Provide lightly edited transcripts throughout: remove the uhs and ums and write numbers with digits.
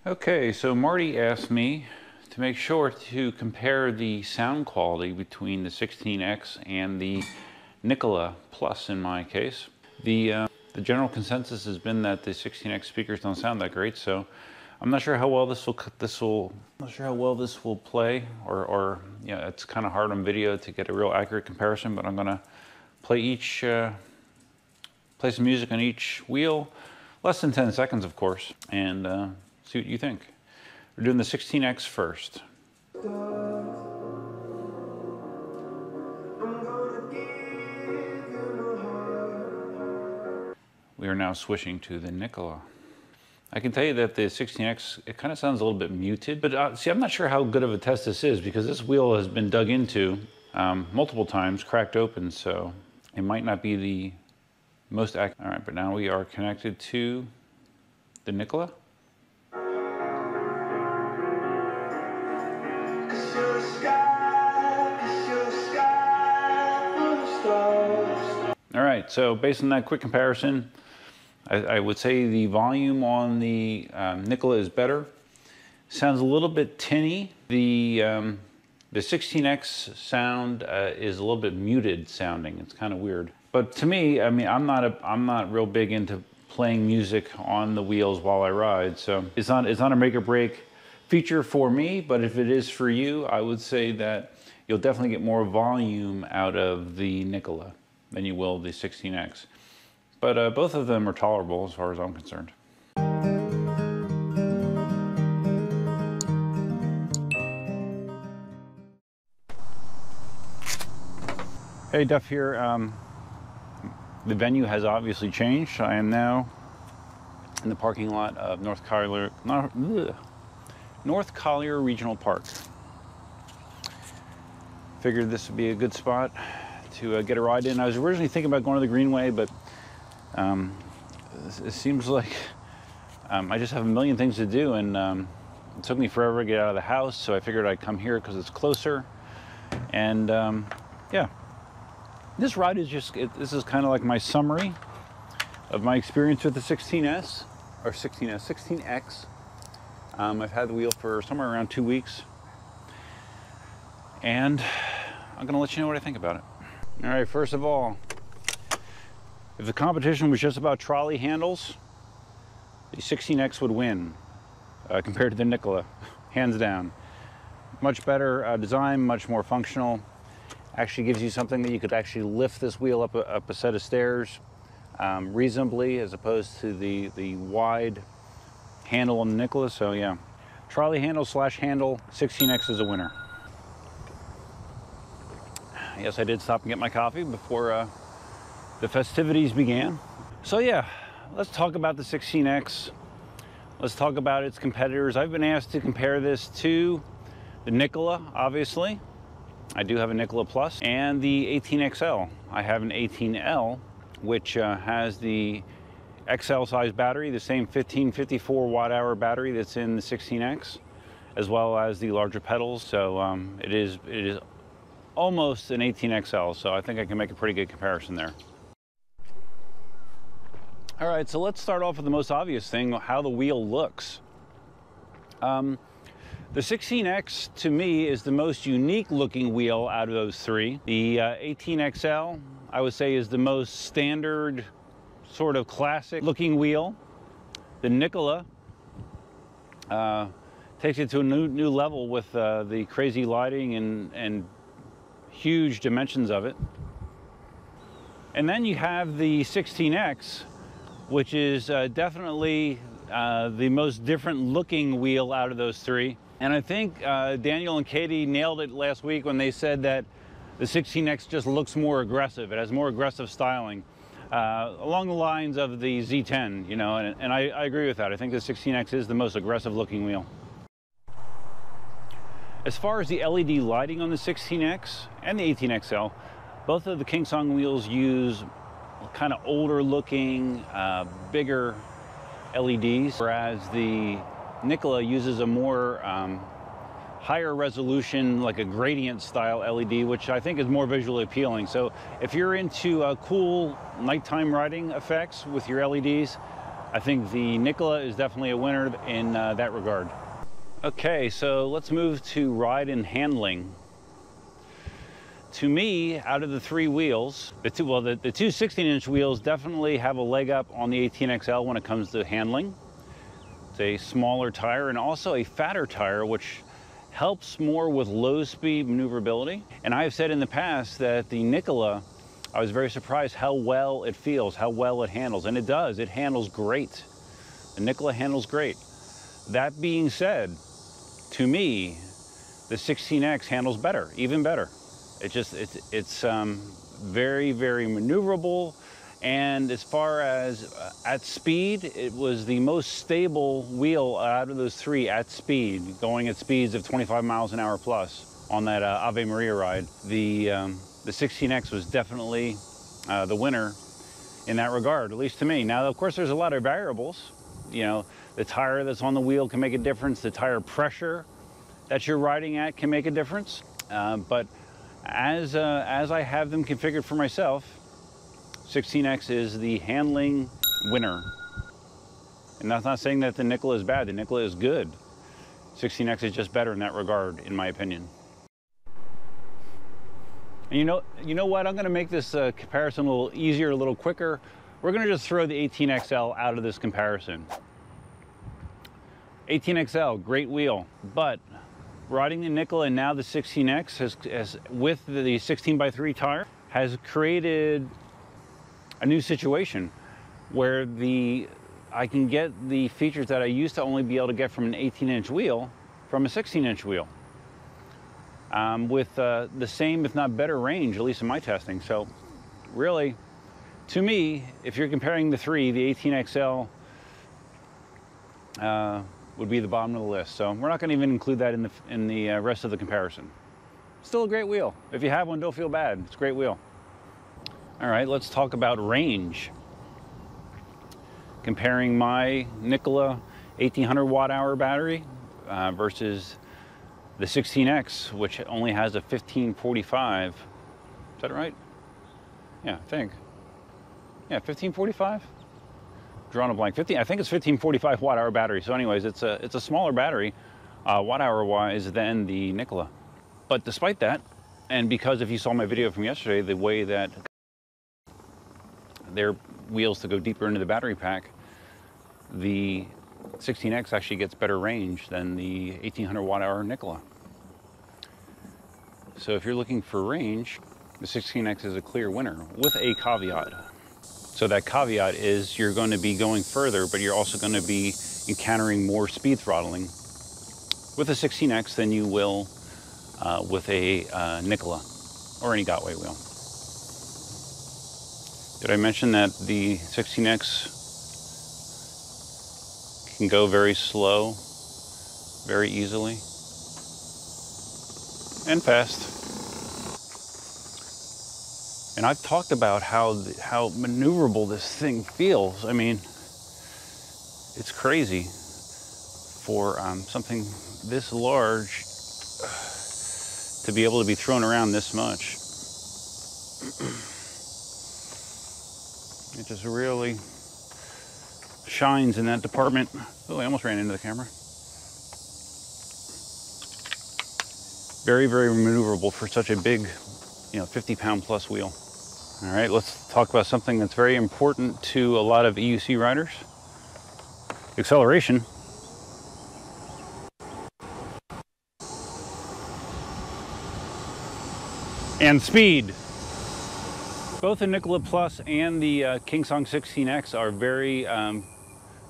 Okay, so Marty asked me to make sure to compare the sound quality between the 16X and the Nikola Plus in my case. The general consensus has been that the 16X speakers don't sound that great, so I'm not sure how well this will play, or yeah, it's kind of hard on video to get a real accurate comparison, but I'm gonna play some music on each wheel, less than 10 seconds of course, and see what you think. We're doing the 16X first. We are now switching to the Nikola. I can tell you that the 16X, it kind of sounds a little bit muted, but see, I'm not sure how good of a test this is because this wheel has been dug into multiple times, cracked open, so it might not be the most accurate. All right, but now we are connected to the Nikola. All right, so based on that quick comparison, I would say the volume on the Nikola is better. Sounds a little bit tinny. The 16X sound is a little bit muted sounding. It's kind of weird. But to me, I mean, I'm not real big into playing music on the wheels while I ride, so it's not a make or break feature for me. But if it is for you, I would say that you'll definitely get more volume out of the Nikola than you will the 16X. But both of them are tolerable as far as I'm concerned. Hey, Duff here. The venue has obviously changed. I am now in the parking lot of North Collier Regional Park. Figured this would be a good spot to get a ride in. I was originally thinking about going to the Greenway, but it seems like I just have a million things to do, and it took me forever to get out of the house, so I figured I'd come here because it's closer. And yeah, this ride is this is kind of like my summary of my experience with the 16X. I've had the wheel for somewhere around 2 weeks, and I'm gonna let you know what I think about it. All right, first of all, if the competition was just about trolley handles, the 16X would win compared to the Nikola, hands down. Much better design, much more functional. Actually gives you something that you could actually lift this wheel up a set of stairs reasonably, as opposed to the wide handle on the Nikola. So yeah, trolley handle / handle, 16X is a winner. Yes, I did stop and get my coffee before the festivities began. So yeah, let's talk about the 16X. Let's talk about its competitors. I've been asked to compare this to the Nikola, obviously. I do have a Nikola Plus, and the 18XL. I have an 18L, which has the XL size battery, the same 1554 watt-hour battery that's in the 16X, as well as the larger pedals. So it is almost an 18XL, so I think I can make a pretty good comparison there. All right, so let's start off with the most obvious thing, how the wheel looks. The 16X, to me, is the most unique looking wheel out of those three. The 18XL, I would say, is the most standard, sort of classic looking wheel. The Nikola takes it to a new level with the crazy lighting and huge dimensions of it. And then you have the 16X, which is definitely the most different looking wheel out of those three. And I think Daniel and Katie nailed it last week when they said that the 16X just looks more aggressive. It has more aggressive styling, along the lines of the Z10, you know, and I agree with that. I think the 16X is the most aggressive looking wheel. As far as the LED lighting on the 16X and the 18XL, both of the KingSong wheels use kind of older looking, bigger LEDs, whereas the Nikola uses a more higher resolution, like a gradient style LED, which I think is more visually appealing. So if you're into cool nighttime riding effects with your LEDs, I think the Nikola is definitely a winner in that regard. Okay, so let's move to ride and handling. To me, out of the three wheels, the two 16-inch wheels definitely have a leg up on the 18XL when it comes to handling. It's a smaller tire and also a fatter tire, which helps more with low-speed maneuverability. And I have said in the past that the Nikola, I was very surprised how well it feels, how well it handles. And it does, it handles great. The Nikola handles great. That being said, to me, the 16X handles better, even better. It's very, very maneuverable. And as far as at speed, it was the most stable wheel out of those three at speed, going at speeds of 25 miles an hour plus on that Ave Maria ride. The 16X was definitely the winner in that regard, at least to me. Now, of course, there's a lot of variables. You know, the tire that's on the wheel can make a difference. The tire pressure that you're riding at can make a difference. But as I have them configured for myself, 16X is the handling winner. And that's not saying that the Nikola is bad. The Nikola is good. 16X is just better in that regard, in my opinion. And you know what? I'm going to make this comparison a little easier, a little quicker. We're going to just throw the 18XL out of this comparison. 18XL, great wheel, but riding the Nikola and now the 16X has with the 16x3 tire has created a new situation where I can get the features that I used to only be able to get from an 18-inch wheel from a 16-inch wheel with the same, if not better range, at least in my testing. So really, to me, if you're comparing the three, the 18XL would be the bottom of the list. So we're not going to even include that in the rest of the comparison. Still a great wheel. If you have one, don't feel bad. It's a great wheel. All right, let's talk about range. Comparing my Nikola 1800 watt-hour battery versus the 16X, which only has a 1545. Is that right? Yeah, I think. Yeah, 1545? Drawing a blank. I think it's 1545 watt-hour battery. So anyways, it's a smaller battery watt-hour wise than the Nikola. But despite that, and because if you saw my video from yesterday, the way that their wheels to go deeper into the battery pack, the 16X actually gets better range than the 1800 watt-hour Nikola. So if you're looking for range, the 16X is a clear winner with a caveat. So that caveat is you're going to be going further, but you're also going to be encountering more speed throttling with a 16X than you will with a Nikola or any Gotway wheel. Did I mention that the 16X can go very slow, very easily, and fast? And I've talked about how maneuverable this thing feels. I mean, it's crazy for something this large to be able to be thrown around this much. It just really shines in that department. Oh, I almost ran into the camera. Very, very maneuverable for such a big, 50-pound plus wheel. All right, let's talk about something that's very important to a lot of EUC riders. Acceleration. And speed. Both the Nikola Plus and the KingSong 16X are very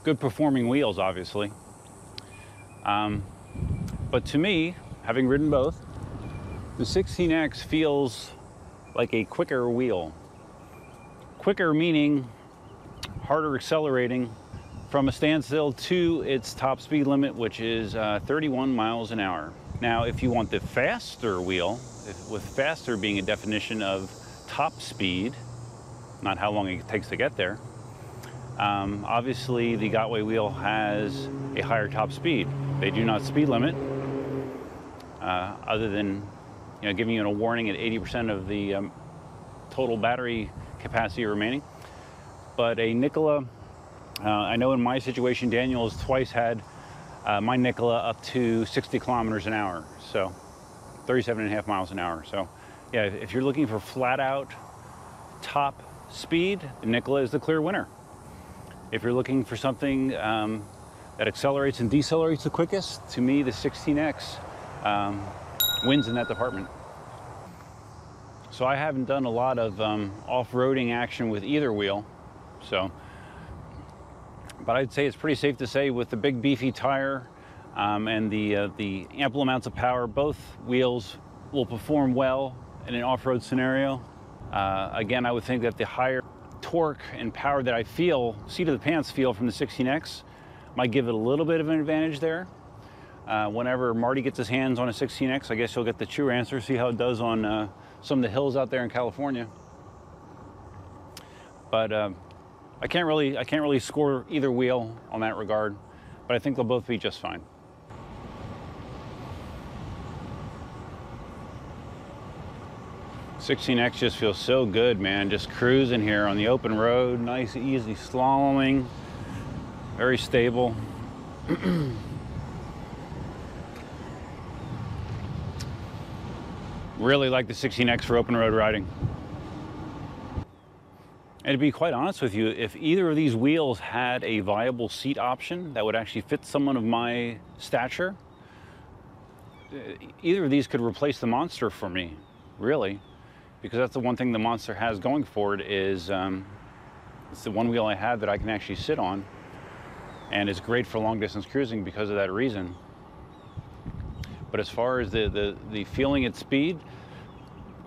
good performing wheels, obviously. But to me, having ridden both, the 16X feels like a quicker wheel. Quicker meaning harder accelerating from a standstill to its top speed limit, which is 31 miles an hour. Now, if you want the faster wheel, with faster being a definition of top speed, not how long it takes to get there, obviously the Gotway wheel has a higher top speed. They do not speed limit, other than giving you a warning at 80% of the total battery capacity remaining. But a Nikola I know in my situation, Daniel has twice had my Nikola up to 60 kilometers an hour, so 37.5 miles an hour. So yeah, if you're looking for flat out top speed, the Nikola is the clear winner. If you're looking for something that accelerates and decelerates the quickest, to me the 16X wins in that department. So I haven't done a lot of off-roading action with either wheel, but I'd say it's pretty safe to say with the big beefy tire and the ample amounts of power, both wheels will perform well in an off-road scenario. Again, I would think that the higher torque and power that I feel, seat of the pants feel from the 16X might give it a little bit of an advantage there. Whenever Marty gets his hands on a 16X, I guess he'll get the true answer, see how it does on some of the hills out there in California. But I can't really score either wheel on that regard, but I think they'll both be just fine. $16X just feels so good, man. Just cruising here on the open road, nice, easy slaloming, very stable. Really like the 16X for open road riding. And to be quite honest with you, if either of these wheels had a viable seat option that would actually fit someone of my stature, either of these could replace the Monster for me, really. Because that's the one thing the Monster has going for it is it's the one wheel I have that I can actually sit on, and it's great for long distance cruising because of that reason. But as far as the feeling at speed,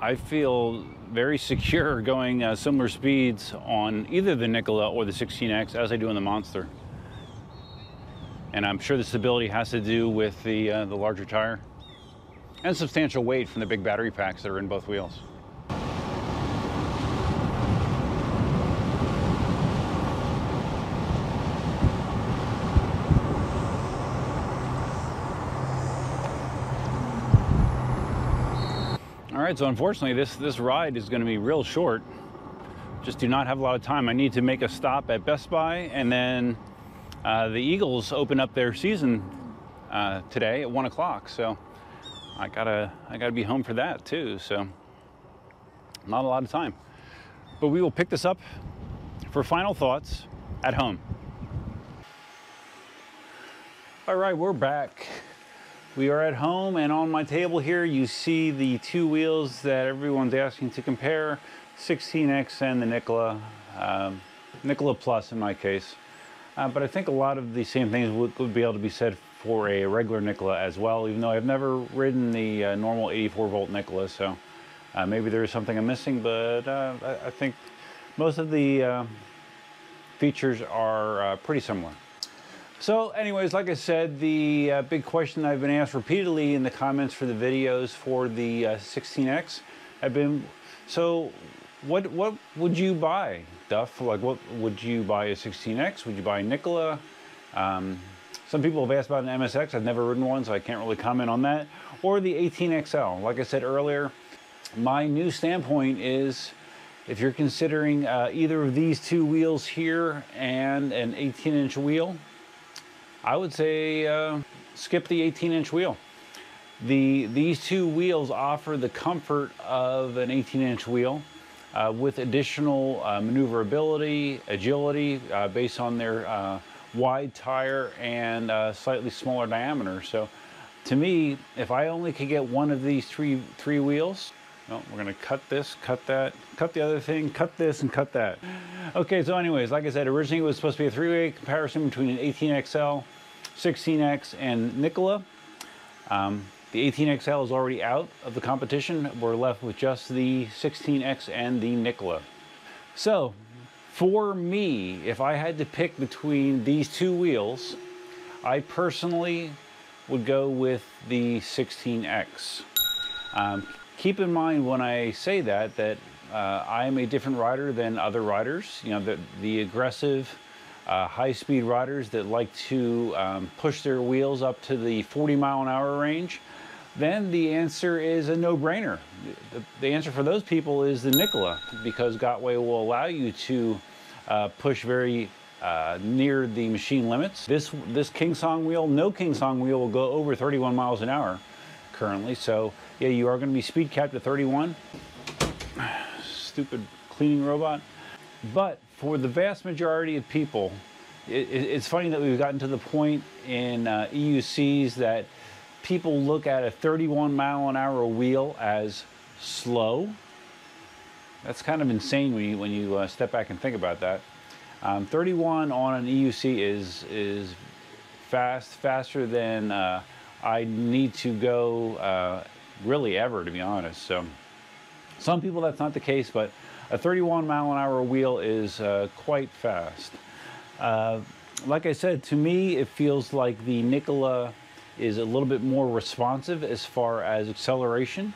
I feel very secure going similar speeds on either the Nikola or the 16X as I do on the Monster. And I'm sure the stability has to do with the larger tire and substantial weight from the big battery packs that are in both wheels. All right, so unfortunately this ride is going to be real short. Just do not have a lot of time. I need to make a stop at Best Buy, and then the Eagles open up their season today at 1 o'clock. So I gotta be home for that too. So not a lot of time, but we will pick this up for final thoughts at home. All right, we're back. We are at home, and on my table here you see the two wheels that everyone's asking to compare, 16X and the Nikola, Nikola Plus in my case. But I think a lot of the same things would be able to be said for a regular Nikola as well, even though I've never ridden the normal 84 volt Nikola, so maybe there is something I'm missing, but I think most of the features are pretty similar. So anyways, like I said, the big question I've been asked repeatedly in the comments for the videos for the 16X have been, so what would you buy, Duff? Like, what would you buy a 16X? Would you buy a Nikola? Some people have asked about an MSX. I've never ridden one, so I can't really comment on that. Or the 18XL. Like I said earlier, my new standpoint is, if you're considering either of these two wheels here and an 18-inch wheel, I would say skip the 18-inch wheel. These two wheels offer the comfort of an 18-inch wheel with additional maneuverability, agility based on their wide tire and slightly smaller diameter. So to me, if I only could get one of these three wheels, well, we're gonna cut this, cut that, cut the other thing, cut this, and cut that. Okay, so anyways, like I said, originally it was supposed to be a three-way comparison between an 18XL, 16X, and Nikola. The 18XL is already out of the competition. We're left with just the 16X and the Nikola. So, for me, if I had to pick between these two wheels, I personally would go with the 16X. Keep in mind when I say that I am a different rider than other riders. You know, the aggressive, high-speed riders that like to push their wheels up to the 40-mile-an-hour range. Then the answer is a no-brainer. The answer for those people is the Nikola, because Gotway will allow you to push very near the machine limits. This KingSong wheel, no KingSong wheel will go over 31 miles an hour currently. So yeah, you are going to be speed capped at 31. Stupid cleaning robot. But for the vast majority of people, it's funny that we've gotten to the point in EUCs that people look at a 31 mile an hour wheel as slow. That's kind of insane when you step back and think about that. 31 on an EUC is faster than I need to go really ever, to be honest. So some people that's not the case, but a 31 mile an hour wheel is quite fast. Like I said, to me it feels like the Nikola is a little bit more responsive as far as acceleration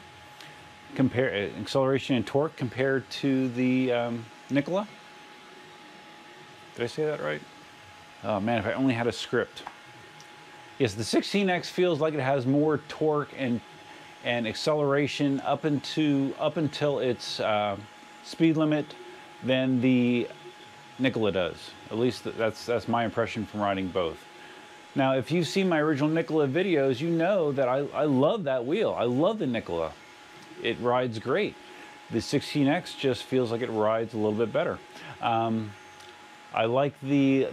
and torque compared to the Nikola. Did I say that right? Oh man, if I only had a script. Yes, the 16X feels like it has more torque and acceleration up until its speed limit than the Nikola does. At least that's my impression from riding both. Now, if you've seen my original Nikola videos, you know that I love that wheel. I love the Nikola. It rides great. The 16X just feels like it rides a little bit better. I like the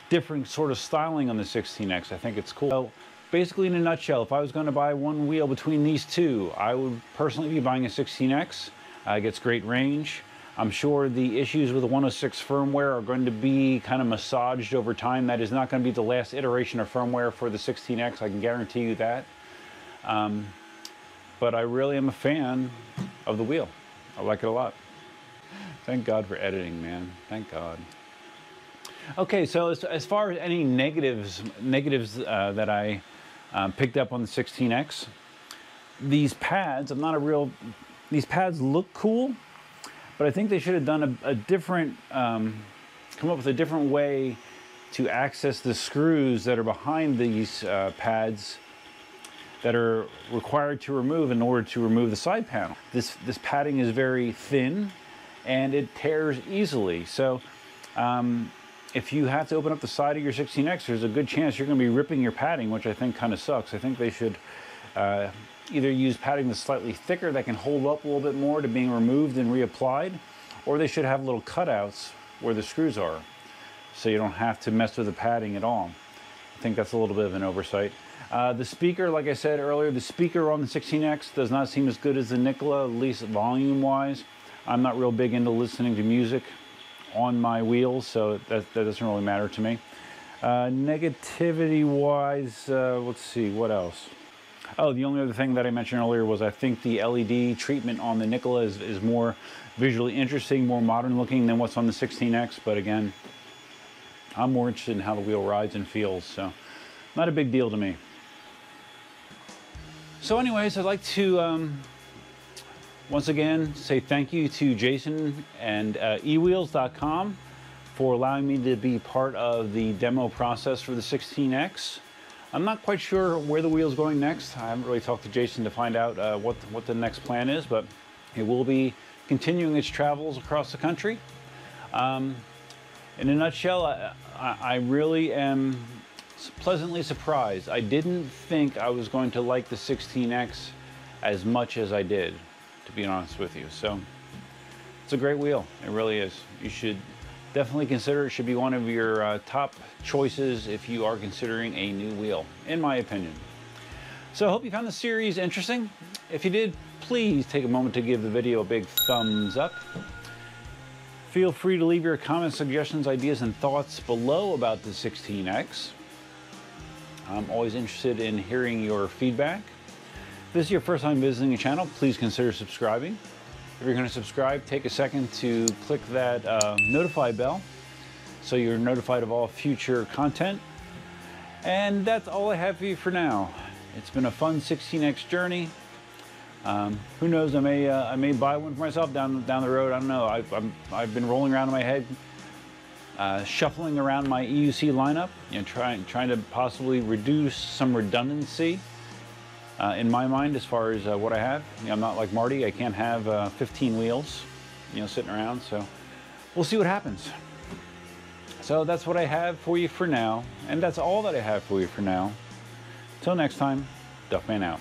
different sort of styling on the 16X. I think it's cool. So basically, in a nutshell, if I was going to buy one wheel between these two, I would personally be buying a 16X. It gets great range. I'm sure the issues with the 106 firmware are going to be kind of massaged over time. That is not going to be the last iteration of firmware for the 16X. I can guarantee you that. But I really am a fan of the wheel. I like it a lot. Thank God for editing, man. Thank God. Okay, so as far as any negatives that I picked up on the 16X, these pads, these pads look cool, but I think they should have done a different, come up with a different way to access the screws that are behind these pads that are required to remove in order to remove the side panel. This padding is very thin and it tears easily. So if you have to open up the side of your 16X, there's a good chance you're going to be ripping your padding, which I think kind of sucks. I think they should either use padding that's slightly thicker that can hold up a little bit more to being removed and reapplied, or they should have little cutouts where the screws are, so you don't have to mess with the padding at all. I think that's a little bit of an oversight. The speaker, like I said earlier, the speaker on the 16X does not seem as good as the Nikola, at least volume-wise. I'm not real big into listening to music on my wheels, so that doesn't really matter to me. Negativity-wise, let's see, what else? Oh, the only other thing that I mentioned earlier was I think the LED treatment on the Nikola is more visually interesting, more modern looking than what's on the 16X, but again, I'm more interested in how the wheel rides and feels, so not a big deal to me. So anyways, I'd like to once again say thank you to Jason and eWheels.com for allowing me to be part of the demo process for the 16X. I'm not quite sure where the wheel's going next. I haven't really talked to Jason to find out what the next plan is, but it will be continuing its travels across the country. In a nutshell, I really am pleasantly surprised. I didn't think I was going to like the 16X as much as I did, to be honest with you. So it's a great wheel. It really is. You should definitely consider it. It should be one of your top choices if you are considering a new wheel, in my opinion. So I hope you found the series interesting. If you did, please take a moment to give the video a big thumbs up. Feel free to leave your comments, suggestions, ideas, and thoughts below about the 16X. I'm always interested in hearing your feedback. If this is your first time visiting the channel, please consider subscribing. If you're going to subscribe, take a second to click that notify bell so you're notified of all future content. And that's all I have for you for now. It's been a fun 16X journey. Who knows, I may buy one for myself down the road. I don't know. I've been rolling around in my head, shuffling around my EUC lineup, trying to possibly reduce some redundancy in my mind as far as what I have. I'm not like Marty. I can't have 15 wheels, sitting around. So we'll see what happens. So that's what I have for you for now, and that's all that I have for you for now. Till next time, Duffman out.